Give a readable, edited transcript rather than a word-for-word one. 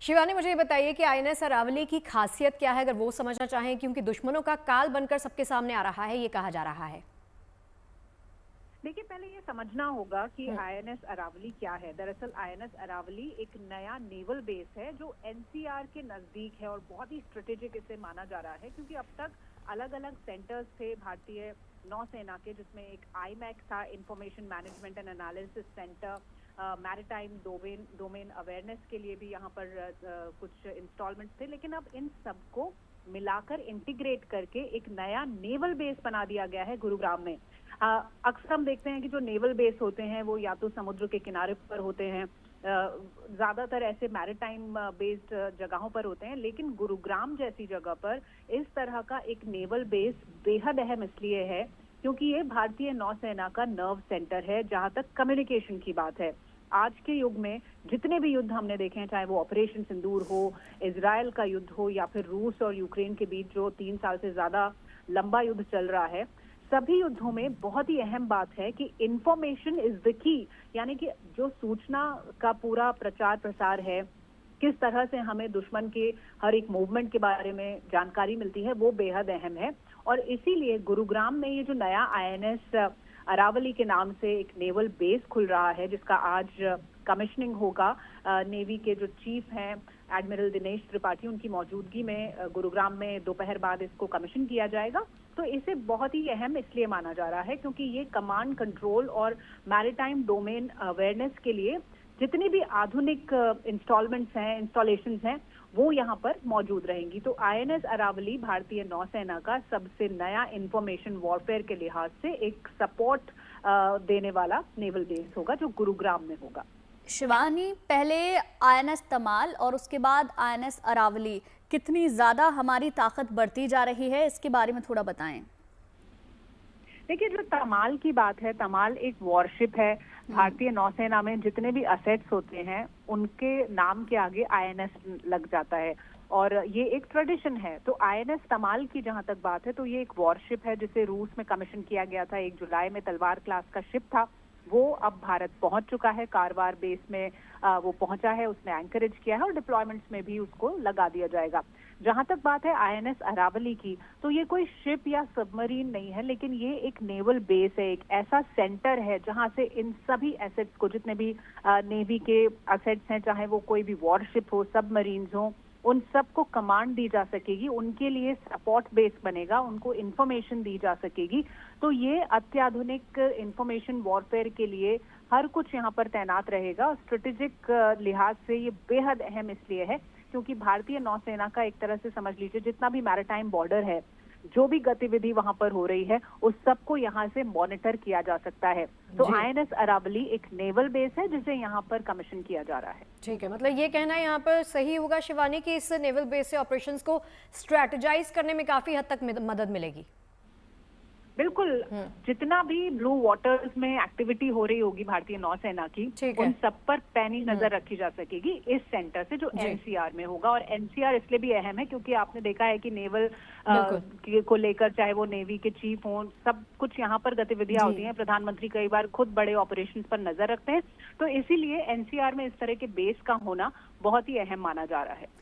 शिवानी, मुझे ये बताइए कि आईएनएस अरावली की खासियत क्या है, अगर वो समझना चाहें, क्योंकि दुश्मनों का काल बनकर सबके सामने आ रहा है, ये कहा जा रहा है। देखिए, पहले ये समझना होगा कि आईएनएस अरावली क्या है। दरअसल आईएनएस अरावली एक नया नेवल बेस है जो एनसीआर के नजदीक है और बहुत ही स्ट्रेटेजिक इसे माना जा रहा है, क्योंकि अब तक अलग अलग सेंटर्स थे भारतीय नौसेना के, जिसमें एक आईमैक था, information management and analysis centre, maritime domain awareness के लिए भी यहाँ पर कुछ इंस्टॉलमेंट्स थे। लेकिन अब इन सबको मिलाकर इंटीग्रेट करके एक नया नेवल बेस बना दिया गया है गुरुग्राम में। अक्सर हम देखते हैं कि जो नेवल बेस होते हैं वो या तो समुद्र के किनारे पर होते हैं, ज्यादातर ऐसे मैरिटाइम बेस्ड जगहों पर होते हैं, लेकिन गुरुग्राम जैसी जगह पर इस तरह का एक नेवल बेस बेहद अहम इसलिए है क्योंकि ये भारतीय नौसेना का नर्व सेंटर है जहां तक कम्युनिकेशन की बात है। आज के युग में जितने भी युद्ध हमने देखे हैं, चाहे वो ऑपरेशन सिंदूर हो, इजराइल का युद्ध हो, या फिर रूस और यूक्रेन के बीच जो 3 साल से ज्यादा लंबा युद्ध चल रहा है, सभी युद्धों में बहुत ही अहम बात है कि इंफॉर्मेशन इज द की, यानी कि जो सूचना का पूरा प्रचार प्रसार है, किस तरह से हमें दुश्मन के हर एक मूवमेंट के बारे में जानकारी मिलती है, वो बेहद अहम है। और इसीलिए गुरुग्राम में ये जो नया आईएनएस अरावली के नाम से एक नेवल बेस खुल रहा है, जिसका आज कमिश्निंग होगा, नेवी के जो चीफ हैं एडमिरल दिनेश त्रिपाठी, उनकी मौजूदगी में गुरुग्राम में दोपहर बाद इसको कमीशन किया जाएगा। तो इसे बहुत ही अहम इसलिए माना जा रहा है क्योंकि ये कमांड कंट्रोल और मैरिटाइम डोमेन अवेयरनेस के लिए जितनी भी आधुनिक इंस्टॉलेशंस हैं वो यहाँ पर मौजूद रहेंगी। तो आईएनएस अरावली भारतीय नौसेना का सबसे नया इंफॉर्मेशन वॉरफेयर के लिहाज से एक सपोर्ट देने वाला नेवल बेस होगा जो गुरुग्राम में होगा। शिवानी, पहले आईएनएस तमाल और उसके बाद आईएनएस अरावली, कितनी ज्यादा हमारी ताकत बढ़ती जा रही है, इसके बारे में थोड़ा बताएं। देखिए, जो तमाल की बात है, तमाल एक वॉरशिप है। भारतीय नौसेना में जितने भी असेट्स होते हैं उनके नाम के आगे आईएनएस लग जाता है और ये एक ट्रेडिशन है। तो आईएनएस तमाल की जहां तक बात है तो ये एक वॉरशिप है जिसे रूस में कमीशन किया गया था। 1 जुलाई में तलवार क्लास का शिप था, वो अब भारत पहुंच चुका है। कारवार बेस में वो पहुंचा है, उसने एंकरेज किया है और डिप्लॉयमेंट्स में भी उसको लगा दिया जाएगा। जहां तक बात है आईएनएस अरावली की, तो ये कोई शिप या सबमरीन नहीं है, लेकिन ये एक नेवल बेस है, एक ऐसा सेंटर है जहां से इन सभी एसेट्स को, जितने भी नेवी के एसेट्स हैं, चाहे वो कोई भी वॉरशिप हो, सबमरीन्स हो, उन सबको कमांड दी जा सकेगी, उनके लिए सपोर्ट बेस बनेगा, उनको इंफॉर्मेशन दी जा सकेगी। तो ये अत्याधुनिक इंफॉर्मेशन वॉरफेयर के लिए हर कुछ यहाँ पर तैनात रहेगा और स्ट्रेटेजिक लिहाज से ये बेहद अहम इसलिए है क्योंकि भारतीय नौसेना का एक तरह से समझ लीजिए जितना भी मैरिटाइम बॉर्डर है, जो भी गतिविधि वहां पर हो रही है, उस सबको यहाँ से मॉनिटर किया जा सकता है। तो आईएनएस अरावली एक नेवल बेस है जिसे यहाँ पर कमीशन किया जा रहा है। ठीक है, मतलब ये कहना यहाँ पर सही होगा शिवानी कि इस नेवल बेस से ऑपरेशंस को स्ट्रेटेजाइज करने में काफी हद तक मदद मिलेगी। बिल्कुल, जितना भी ब्लू वाटर्स में एक्टिविटी हो रही होगी भारतीय नौसेना की, उन सब पर पैनी नजर रखी जा सकेगी इस सेंटर से, जो एनसीआर में होगा। और एनसीआर इसलिए भी अहम है क्योंकि आपने देखा है कि नेवल को लेकर, चाहे वो नेवी के चीफ हों, सब कुछ यहाँ पर गतिविधियां होती हैं। प्रधानमंत्री कई बार खुद बड़े ऑपरेशंस पर नजर रखते हैं, तो इसीलिए एनसीआर में इस तरह के बेस का होना बहुत ही अहम माना जा रहा है।